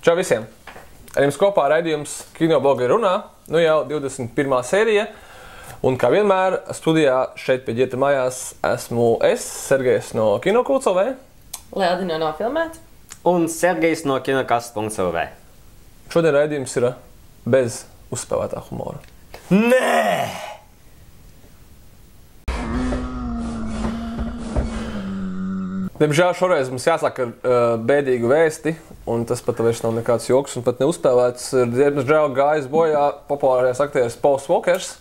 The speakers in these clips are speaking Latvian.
Čau visiem! Ar jums kopā raidījums Kinoblogi runā, nu jau 21. sērija. Un kā vienmēr, studijā šeit pie ģēta mājās esmu es, Sergejs no Kinokults.lv. Leldina no Filmēt. Un Sergejs no Kinokast.lv. Šodien raidījums ir bez uzspēlētā humora. Nē! Diemžēl šoreiz mums jāsāk ar bēdīgu vēsti, un tas pat vairs nav nekāds joks un pat neuzspēlēts. Diemžēl gājis bojā populārais aktieris Pauls Walkers.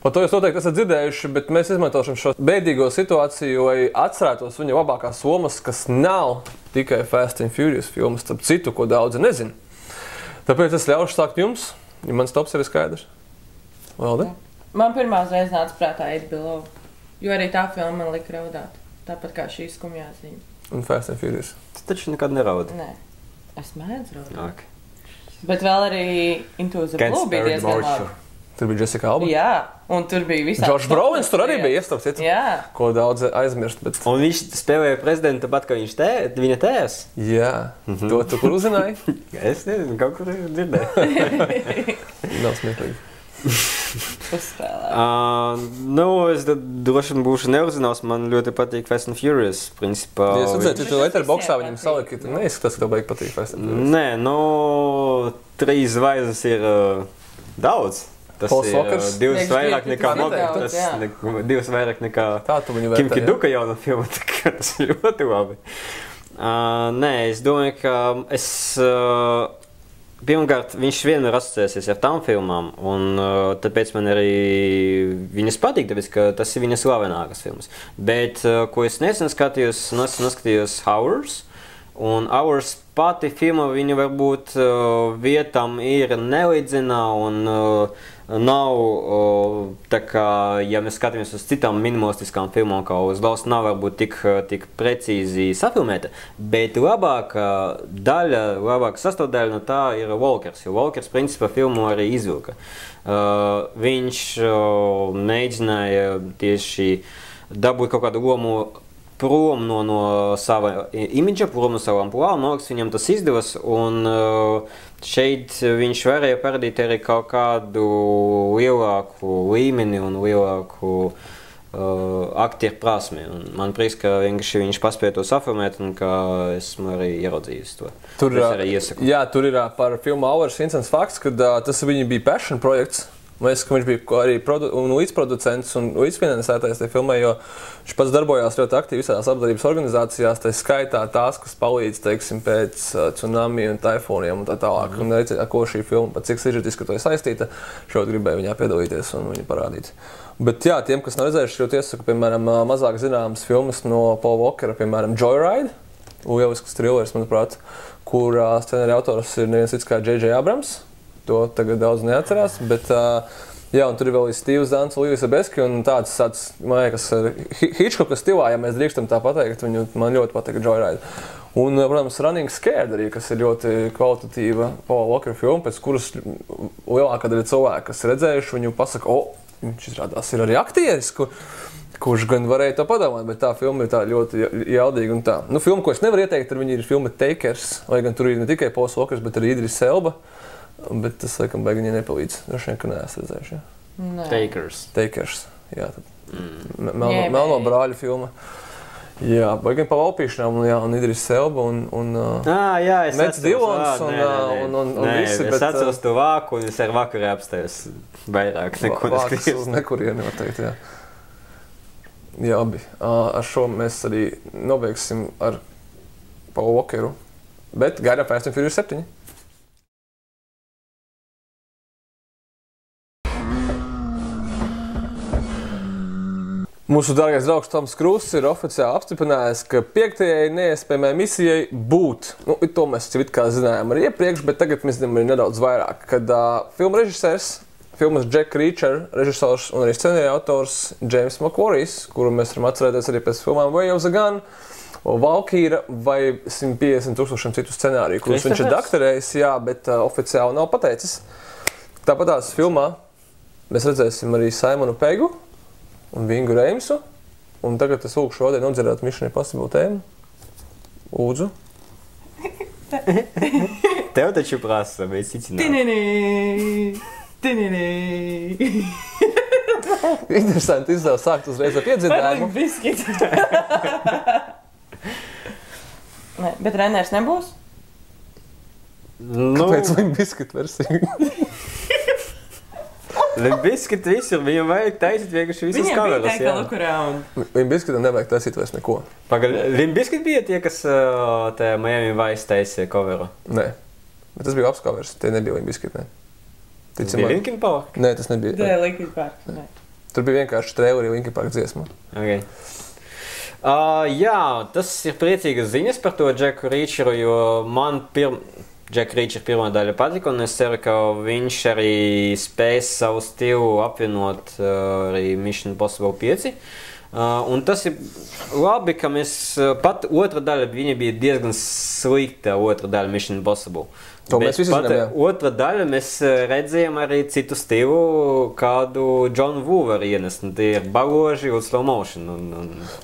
Par to jūs noteikti esat dzirdējuši, bet mēs izmantošam šo bēdīgo situāciju, lai atcerētos viņa labākās lomas, kas nav tikai Fast and Furious filmas, starp citu, ko daudzi nezin. Tāpēc es ļaušu sākt jums, ja mans tops jau ir skaidrs. Valdi? Man pirmā uzreiz nāca prātā Eight Below, jo arī tā filma man lika raudāt. Tāpat kā šī skumjā ziņa. Un Fast and Furious. Tu taču nekad neraudi. Nē, es mēdzu raudāt. Okay. Bet vēl arī Into the Blue bija diezgan labi. Tur bija Jessica Alba. Jā, un tur bija visādi. George Brolins tur arī bija iestāpts, ko daudz aizmirst. Bet... Un viņš spēlēja prezidentu pat, ka viņš viņa tēvs. Jā, to tu kur uzzināji? Es nezinu, kaut kur dzirdēju. Nav smieklīgi. Es droši vien būšu neuzzināts. Man ļoti patīk Fast and Furious. Principā, es redzēju, tu Letterboxdā viņam saliki, tu neizskatās, ka tev baigi patīk Fast and Furious. Nē, 3 zvaigznes ir daudz. Tas Pauls Walkers? Ir 2 vairāk nekā Mobilis. 2 vairāk nekā Kim Kiduka jauna filma. Tas ir ļoti labi. Nē, es domāju, ka pirmkārt, viņš vienmēr asociēsies ar tām filmām, un tāpēc man arī viņas patīk, tāpēc, ka tas ir viņas slavenākas filmas. Bet, ko es nesen skatījos, noskatījos Hours, un Hours pati filma, viņa varbūt vietām ir nelīdzina, un nav, tā kā, ja mēs skatāmies uz citām minimalistiskām filmām, kā uz valsts, nav varbūt tik precīzi safilmēta, bet labākā daļa, labākā sastāvdaļa no tā ir Walkers, jo Walkers principā filmu arī izvilka. Viņš mēģināja tieši dabūt kaut kādu lomu prom no sava imidža, prom no savām plānu, noliks viņam tas izdevas, un šeit viņš varēja parādīt arī kaut kādu lielāku līmeni un lielāku aktieru prasmi. Un man prieks, ka vienkārši viņš paspēja to safilmēt un ka esmu arī ieraudzījis to. Tur, arī iesaku. Jā, tur ir par filmu Hours interesants fakts, ka tas viņa bija passion projekts. Man liekas, ka viņš bija arī līdzproducents un līdzfinansētājs tajā filmai, jo viņš pats darbojās ļoti aktīvi visādās labdarības organizācijās, tā skaitā tās, kas palīdz, teiksim, pēc tsunami un taifūniem un tā tālāk. Un ar ko šī filma, cik sižetiski to ir saistīta, ļoti gribēja viņā piedalīties un viņu parādīt. Bet jā, tiem, kas nav redzējuši, ļoti iesaku, piemēram, mazāk zināmas filmas no Paula Walkera, piemēram, Joyride, lielisks thrillers, manuprāt, kur scenārija autors ir neviens cits kā J.J. Abrams. To tagad daudz neatcerās, bet jā, un tur ir vēl Steve Zahns, Līvisa Beski un tāds, man liekas, Hitchcocka stilā, ja mēs drīkstam tā pateikt, man ļoti patīk Joyride. Un, protams, Running Scared arī, kas ir ļoti kvalitatīva Paula Walkera filma, pēc kuras lielākā daļa cilvēku, kas redzējuši, viņu pasaka, viņš izrādās ir arī aktieris, kurš gan varēja to padomāt, bet tā filma ir tā ļoti jaudīga un tā. Nu, filma, ko es nevaru ieteikt, ar viņu ir filma Takers, lai gan tur ir ne tikai Pauls Walkers, bet arī Idris Elba. Bet tas, laikam, beigi viņai nepalīdz. Droši vien, ka neesat redzējuši. Takers. Jā, Melno brāļu filma. Jā, beigiem pa valpīšanām, un Idris Elba, un Mets Dillons, un visi. Es atceros to vāku, un es ar vakarē apstājos vairāk neko neskatījos. Vākas uz nekurieni noteikti, jā. Jā, abi. Ar šo mēs arī nobeigsim ar Paulu Walkeru. Bet gaidām Fast and Furious 7. Mūsu dārgais draugs Toms Krūss ir oficiāli apstiprinājis, ka 5. neiespējamajai misijai būt. To mēs jau it kā zinājām arī iepriekš, bet tagad mēs zinām arī nedaudz vairāk. Kad filmu režisērs, filmas Jack Reacher, režisors un arī scenārija autors James McQuarries, kuru mēs varam atcerēties arī pēc filmām Way of the Gun, Valkīra vai 150,000 citu scenāriju, kurus viņš ir dakterējis, jā, bet oficiāli nav pateicis. Tāpat tās filmā mēs redzēsim arī Simonu Pegu un Vingu Reimsu, un tagad es lūkšu šodien nodzirdēt Mission Impossible tēmu. Lūdzu. Tev taču prasa, mēs cicinām. Interesanti izdevās sākt uzreiz ar piedzinājumu. Biskits. Nē, bet Reners nebūs? Kāpēc Limp Bizkit versija? Limp Bizkit visur, viņam vajag taisīt vienkārši visas kameras. Viņam bija teika look around. Limp Bizkitam nevajag taisīt vairs neko. Limp Bizkit bija tie, kas te Miami Vice taisīja coveru? Nē, bet tas bija labs covers, tie nebija Limp Bizkit, ne. Tas bija Linkin Park? Nē, tas nebija. Nē, Linkin Park, nē. Tur bija vienkārši traileri Linkin Park dziesmu. Okay. Jā, tas ir priecīgas ziņas par to Džeku Rīčeru, jo man Jack Reacher pirmā daļa patika, un es ceru, ka viņš arī spēs savu stilu apvienot arī Mission Impossible 5. Un tas ir labi, ka mēs pat otra daļa, viņa bija diezgan slikta otra daļa Mission Impossible. To mēs visi zinām, jā. Otra daļa mēs redzējām arī citu stilu, kādu John Woo var ienest. Tie ir baloži un slow motion.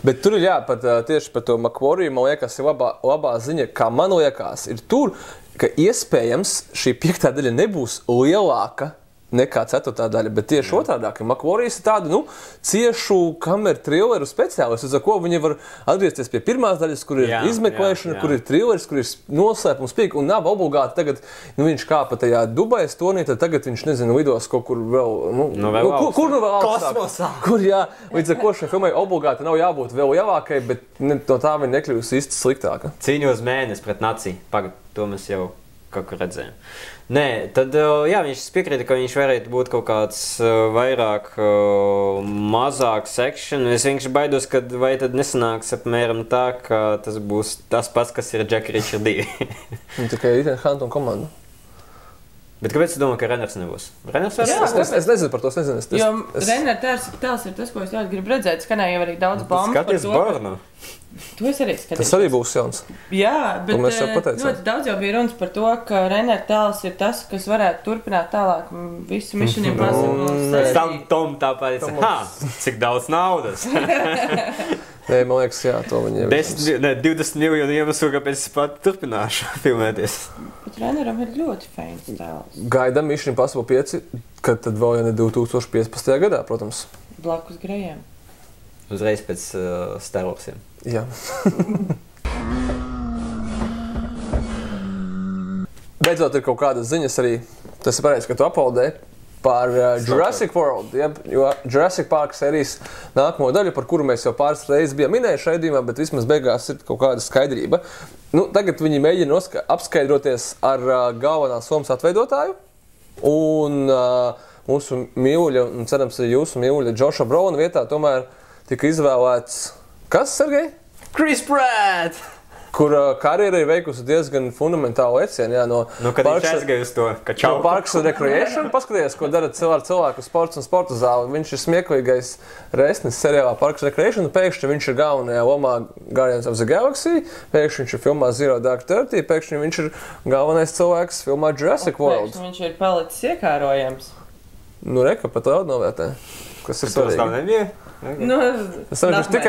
Bet tur ir pat tieši par to McQuarrie, man liekas, ir labā ziņa, kā man liekas, ir tur, ka iespējams šī 5. daļa nebūs lielāka nekā 4. daļa, bet tieši otrādāk, ka McQuarrie ir tāda, ciešu kameru trilleru speciālists, ar ko viņi var atgriezties pie pirmās daļas, kur ir izmeklēšana, kur ir trilleris, kur ir noslēpums pīk, un nav obligāti tagad, viņš kāpa tajā Dubajas tonī, tad tagad viņš, nezinu, lidos kaut kur vēl, kur nu vēl augstāk? Kosmosā! Kur, jā, līdz ar ko šai filmai obligāti nav jābūt vēl jāvākai, bet no tā viņa nekļūst īsti sliktāka. Cīņu uz mēnesi pret naciju. Pagad, to mēs jau kaut kur redzējām. Nē, tad, jā, viņš piekrita, ka viņš varētu būt kaut kāds vairāk mazāks action. Es vienkārši baidos, ka vai tad nesanāks apmēram tā, ka tas būs tas pats, kas ir Jack Reacher 2. Tikai Ethan Hunt un komandu. Bet kāpēc tu domā, ka Reners nebūs? Reners es nezinu par to, es nezinu. Jo Renner tēls ir tas, ko es ļoti gribu redzēt. Skanēja jau arī daudz baumas par to. Skaties Bornu. To es arī skatījos. Tas arī būs jauns. Jā, bet ļoti daudz jau bija runas par to, ka Renner tēls ir tas, kas varētu turpināt tālāk visu Mission Impossible. Tom tāpēc, cik daudz naudas. Nē, man liekas, jā, to viņi jau 20 miljonu iemeslu, kāpēc es pat turpināšu filmēties. Bet Renneram ir ļoti fēns tēls. Gaidām Mission Impossible 5, kad tad vēl jau ne 2015. gadā, protams. Blakus Grejiem. Uzreiz pēc Star Warsiem. Jā. Beidzot ir kaut kādas ziņas arī, tas ir pareizi, ka tu aplaudē, par Jurassic World, jo Jurassic Park sērijas nākamo daļu, par kuru mēs jau pāris reizes bijām minējuši raidījumā, bet vismaz beigās ir kaut kāda skaidrība. Tagad viņi mēģina apskaidroties ar galvenās lomas atveidotāju un mūsu mīļuļa, un cerams, jūsu mīļuļa Joša Brolina vietā tomēr tika izvēlēts, kas, Sergej? Chris Pratt! Kur karjera ir veikusi diezgan fundamentālu lecienu. Kad viņš aizgāja uz to, ka čau. No Parks and Recreation, paskaties, ko dara cilvēku sports un sporta zāli. Viņš ir smieklīgais resnis seriālā Parks and Recreation, un pēkšņi viņš ir galvenajā lomā Guardians of the Galaxy, pēkšņi viņš ir filmā Zero Dark Thirty, pēkšņi viņš ir galvenais cilvēks filmā Jurassic World. Pēkšņi viņš ir palicis iekārojams. Reka pat vēl novērtē, kas ir svarīgi. Es saprotu,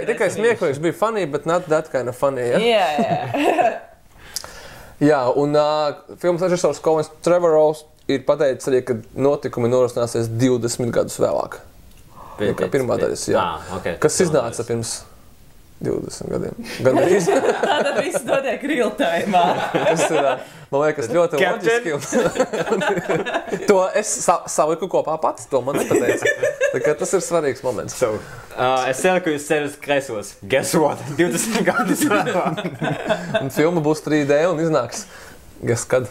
tikai smieklīgs bija funny, but not that kind of funny, ja? Jā. Jā, un filmas režisors Colin Trevorrow ir pateicis arī, ka notikumi norisināsies 20 gadus vēlāk. Kā pirmā daļas, jā. Okay. Kas iznāca pirms 20 gadiem. Gan arī. Tātad viss notiek real time. Tas ir, man liekas, ļoti loģiski. To es saliku kopā pats, to man nepateica. Tā kā tas ir svarīgs moments. Es ceru, ka jūs cerat kreisos. Guess what? 20 gadus vēlāk. Un filma būs 3D un iznāks. Guess kad?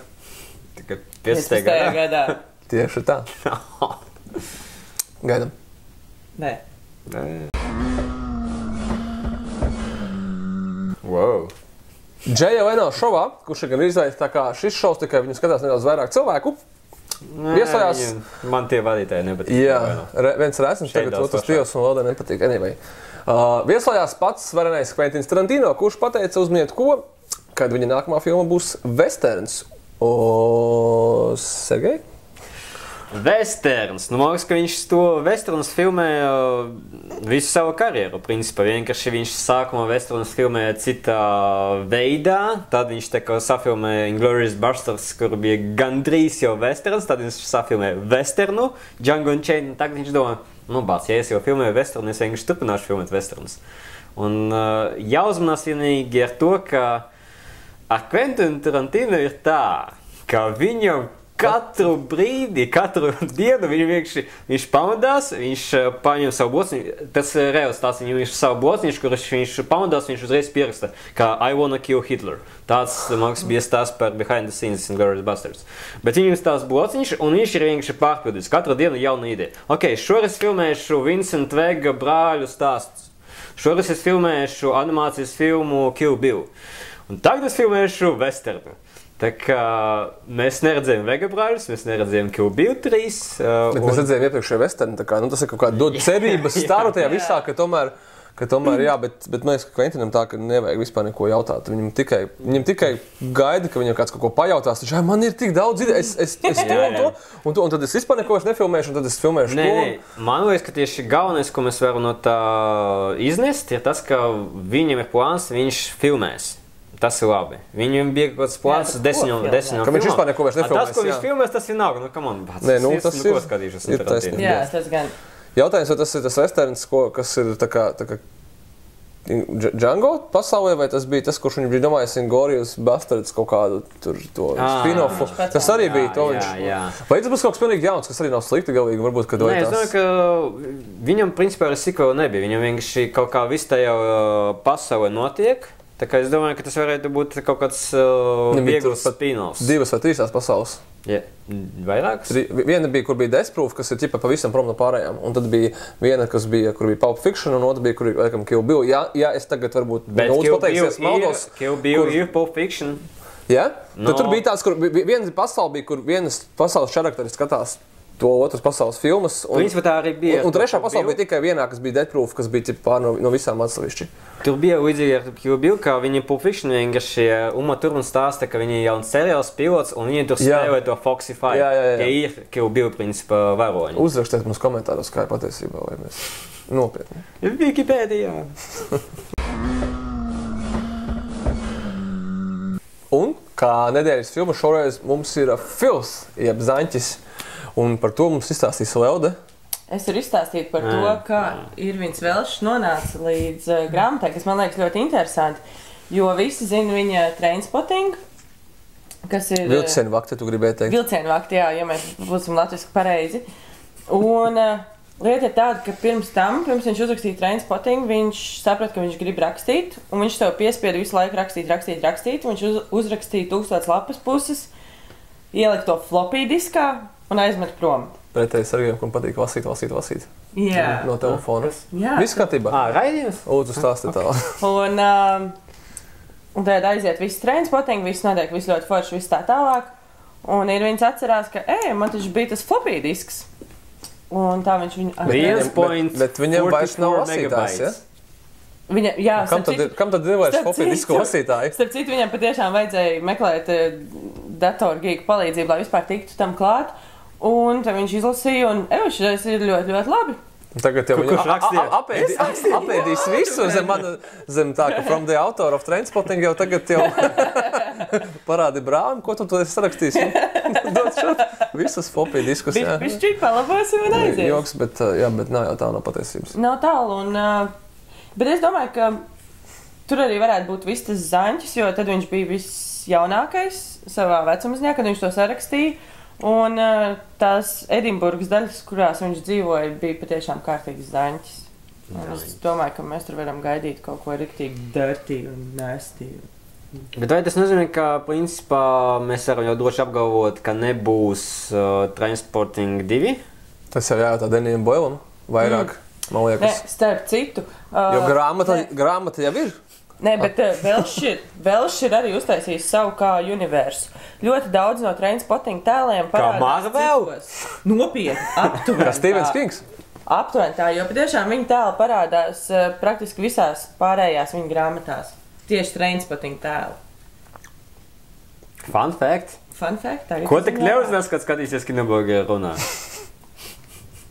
Tikai 15. gadā. Tieši tā. Gaidam. Nē. Wow. Džeja Leno šovā, kurš ir gan izveids tā kā šis šovs, tikai viņu skatās nedaudz vairāk cilvēku. Viesojās. Man tie vadītāji nepatīk. Jā, viens rēsnis, tagad otrs Dievs un Lodai nepatīk. Anyway. Viesojās pats svarenais Quentins Tarantino, kurš pateica uzminiet ko, kad viņa nākamā filma būs westerns. Sergej? Westerns. Nu, man liekas, ka viņš to Westerns filmē visu savu karjeru. Principā vienkārši viņš sākumā Westerns filmēja citā veidā, tad viņš tā kā safilmēja Inglourious Basterds, kur bija gandrīz jau Westerns, tad viņš safilmēja Westernu, Django Unchained, tagad viņš domā, nu, bāc, ja es jau filmēju Westernu, es vienkārši turpināšu filmēt Westerns. Un jāuzmanās vienīgi ar to, ka ar Quentin Tarantino ir tā, ka viņam katru brīdi, katru dienu viņš pamodās, viņš paņem savu blociņu, tas ir reāls tāds, viņš savu blociņš, kurš viņš pamodās, viņš uzreiz pieraksta, ka I wanna kill Hitler. Tāds, man liekas, bija stāsts par Behind the Scenes Inglourious Basterds. Bet viņam ir tās blociņš, un viņš ir vienkārši pārpildījis. Katru dienu jauna ideja. Ok, šoreiz filmēšu Vincent Vega brāļu stāstus. Šoreiz es filmēšu animācijas filmu Kill Bill. Un tagad es filmēšu Westernu. Tā kā mēs neredzējām Vega brāļus, mēs neredzējām Kill Bill 3. Bet mēs redzējām iepriekšējo Westernu, tā kā, nu tas ir kaut kā dod cerības staru tajā visā, ka tomēr jā, bet man liekas, ka Quentinam tā, ka nevajag vispār neko jautāt. Viņam tikai gaida, ka viņam kāds kaut ko pajautās, taču man ir tik daudz ideja, es to, un tad es vispār neko nefilmēšu, un tad es filmēšu to. Man liekas, ka tieši galvenais, ko mēs varam no tā iznest, ir tas, ka viņam ir plāns, viņš filmēs. Tas ir labi. Viņam bija kaut kāds plāns 10 filmām. Ka viņš vispār neko vairs nefilmēs. Tas, ko viņš filmēs, tas vienalga. Nu, come on, bāc. Nē, nu, tas ir taisnība. Jā, tas gan. Jautājums, vai tas ir tas westerns, kas ir tā kā Django pasaulē, vai tas bija tas, kurš viņš bija domājis Inglourious Basterds kaut kādu tur to spin-offu. Tas arī bija to viņš. Vai tas būs kaut kas pilnīgi jauns, kas arī nav slikti galīgi, varbūt, kad Nē, es domāju, ka viņam principā ar sikuelu nebija. Viņam vienkārši kaut kā viss tajā pasaulē notiek. Tā kā es domāju, ka tas varētu būt kaut kāds viegls spin-offs. 2 vai 3 tās pasaules. Jā, vairākas? Viena bija, kur bija Death Proof, kas ir ķipa pavisam prom no pārējām. Un tad bija viena, kur bija Pulp Fiction, un otra bija, kur ir Kill Bill. Jā, es tagad varbūt pateiksies maldos. Kill Bill ir Pulp Fiction. Jā? Tad tur bija tāds, kur viena pasaule bija, kur vienas pasaules charakteris skatās to otras pasaules filmas. Principā tā arī bija. Un trešā pasaule bija tikai vienā, kas bija Death Proof, kas bija pār no visām atsevišķi. Tur bija līdzīgi ar Kill Bill, ka viņi Pulp Fiction vienkārši Uma Thurman stāsta, ka viņi jauns seriāls pilots, un viņi tur spēlē to Foxy Five. Ja ir Kill Bill, principā, varoņi. Uzrakstiet mums komentāros, kā ir patiesībā, vai mēs nopietni. Wikipēdijā. Un, kā nedēļas filma, šoreiz mums ir Fils, jeb Zaņķis. Un par to mums izstāstīs Leude. Es varu izstāstīt par to, kā Irvins Velšs nonāca līdz grāmatai, kas man liekas ļoti interesanti, jo visi zina viņa Trainspotting, kas ir... Vilcienvakti, tu gribēji teikt. Vilcienvakti, jā, ja mēs būsim latviski pareizi. Un lieta ir tāda, ka pirms viņš uzrakstīja Trainspotting, viņš saprata, ka viņš grib rakstīt, un viņš tev piespieda visu laiku rakstīt, un viņš uzrakstīja 1000 lapas puses, ielika to floppy diskā, un aizmet prom. Pretēji sargiem, kam patīk lasīt. Jā. No telefona. Jā. Viss kārtībā. Raidījums? Lūdzu, stāsti tālāk. Un tad aiziet viss Trainspotting, viss notiek, viss ļoti forši, viss tā tālāk. Un Irvins atcerās, ka, man taču bija tas floppy disks. Un tā viņš viņu... Bet viņam vairs nav lasītājs, ja? Jā, kam tad ir vairs floppy disku lasītāji? Starp citu, viņam patiešām vajadzēja meklēt datorgīgu palīdzību, lai vispār tiktu tam klāt. Un tad viņš izlasīja, un šis ir ļoti, ļoti labi. Tagad jau apēdīs visu zem tā, ka from the author of Trainspotting jau tagad jau parādi brālim, ko tu esi sarakstījis. Dod šot visas floppy diskus. Bišķīt palabosim un aizies. Joks, bet nav jau tā nav patiesības. Nav tālu, bet es domāju, ka tur arī varētu būt viss tas Zaņķis, jo tad viņš bija visjaunākais savā vecumziņā, kad viņš to sarakstīja. Un tās Edinburgas daļas, kurās viņš dzīvoja, bija patiešām kārtīgs Zaņķis. Es domāju, ka mēs tur varam gaidīt kaut ko riktīgi dirty un nasty. Bet vai tas nozīmē, ka principā mēs varam jau droši apgalvot, ka nebūs Trainspotting 2? Tas jau jājautā Denijam Boilam vairāk, man liekas. Ne, starp citu. Jo grāmata jau ir. Nē, bet Velšs ir arī uztaisījis savu kā universu. Ļoti daudz no Trainspotting tēliem parādās citos. Nopietni, aptuveni. Kā Stevens Kings? Aptuveni tā, jo patiešām viņa tēli parādās praktiski visās pārējās viņa grāmatās. Tieši Trainspotting tēli. Fun fact. Fun fact. Ko tik neuzzinās, kad skatīsies Kinoblogi runā?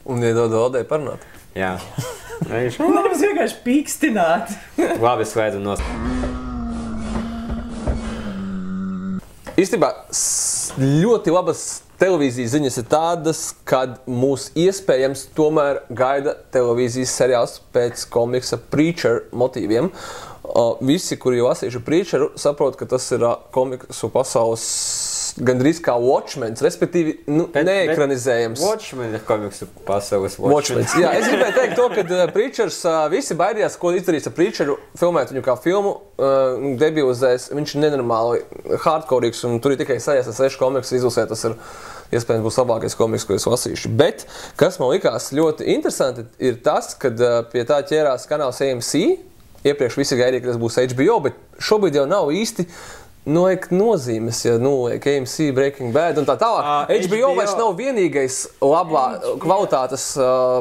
Un iedod Odei parunāt. Jā. Nevis vienkārši pīkstināt. Labi, es slēdzu nost. Īstenībā ļoti labas televīzijas ziņas ir tādas, kad mūs iespējams tomēr gaida televīzijas seriāls pēc komiksa Preacher motīviem. Visi, kuri jau lasījuši Preacheru, saprot, ka tas ir komiksu pasaules gandrīz kā Watchmens, respektīvi neekranizējams. Watchmen ir komiksu pasaules Watchmens. Jā, es gribēju teikt to, ka Preachers visi baidījās, ko izdarīs ar Preacheru, filmēt viņu kā filmu, debūzēs, viņš ir nenormāli hardcoreīgs un tur ir tikai 6 komiksu izlasē, tas ir iespējams būs labākais komiks, ko es lasīšu. Bet, kas man likās ļoti interesanti, ir tas, kad pie tā ķērās kanāls AMC, iepriekš visi gaidīja, ka tas būs HBO, bet šobrīd jau nav īsti nozīmes, ja AMC, Breaking Bad un tā tālāk. HBO vairs nav vienīgais labā kvalitātes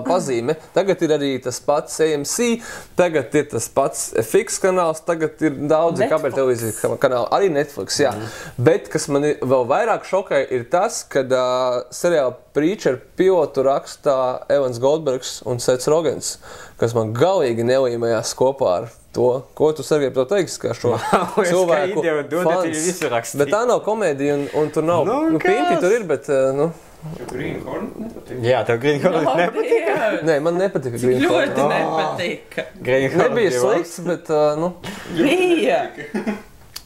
pazīme. Tagad ir arī tas pats AMC, tagad ir tas pats FX kanāls, tagad ir daudzi kabeļu televīzijas kanāli, arī Netflix, jā. Bet, kas mani vēl vairāk šokēja, ir tas, kad seriāla Preacher pilotu rakstā Evans Goldbergs un Sets Rogens, kas man galīgi nelīmējās kopā ar to, ko tu, Sergej, par to teiksi, kā šo cilvēku fans. Bet tā nav komēdija un tur nav, pimpi tur ir, bet, Green Hornet nepatika? Jā, tev Green Hornet nepatika? Nē, man nepatika Green Hornet. Ļoti nepatika. Nebija slikts, bet, Bija!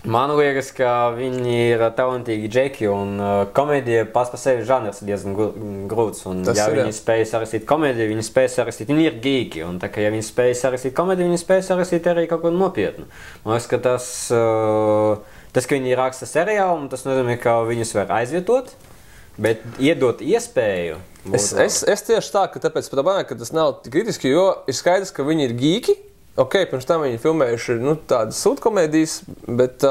Man liekas, ka viņi ir talantīgi džeki un komēdija pats par sevi žanrs diezgan grūts. Un ja viņi spēj sarakstīt komēdiju, viņi spēj sarakstīt, viņi ir geeki. Un tā kā ja viņi spēj sarakstīt komēdiju, viņi spēj sarakstīt arī kaut ko nopietnu. Man liekas, ka tas, ka viņi raksta seriālu, tas nozīmē, ka viņus var aizvietot, bet iedot iespēju. Es tieši tā, ka tāpēc pat domāju, ka tas nav tik kritiski, jo ir skaidrs, ka viņi ir geeki. Ok, pirms tam viņi filmējuši tādas sūtkomēdijas, bet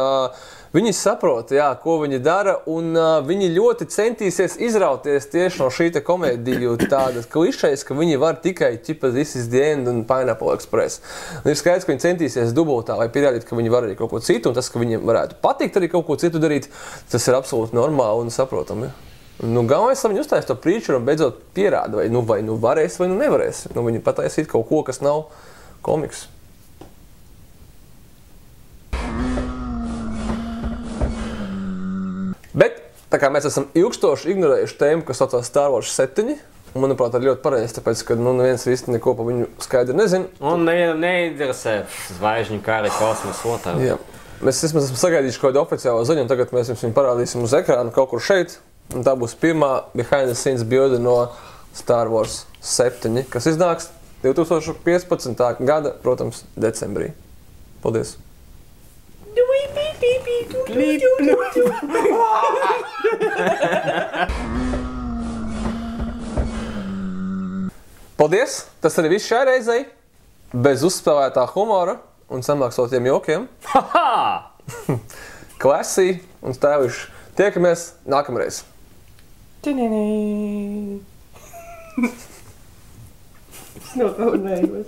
viņi saprot, ko viņi dara, un viņi ļoti centīsies izrauties tieši no šī komēdiju tādas klišejas, ka viņi var tikai This is the end un Pineapple Express. Un ir skaidrs, ka viņi centīsies dubultā, lai pierādītu, ka viņi var arī kaut ko citu, un tas, ka viņiem varētu patikt arī kaut ko citu darīt, tas ir absolūti normāli un saprotami. Galvenais, lai viņi uztais to Preacheru un beidzot pierāda, vai varēs, vai nevarēs. Viņi pataisīt kaut ko, kas nav komiks. Bet, tā kā mēs esam ilgstoši ignorējuši tēmu, kas saucās Star Wars 7, un, manuprāt, ir ļoti pareizi, tāpēc, ka neviens īsti neko pa viņu skaidri nezina. Un nevienam neinteresē zvaigžņu kari kosmosa otrā. Jā. Mēs esam sagaidījuši kaut kādu oficiālo ziņu, un tagad mēs jums viņu parādīsim uz ekrāna kaut kur šeit. Un tā būs pirmā behind the scenes bilde no Star Wars 7, kas iznāks 2015. gada, protams, decembrī. Paldies! Paldies! Tas arī viss šai reizei. Bez uzspēlētā humora un samākslotiem jokiem. Klasī un stāviši. Tiekamies nākamreiz. Es nokaunējos.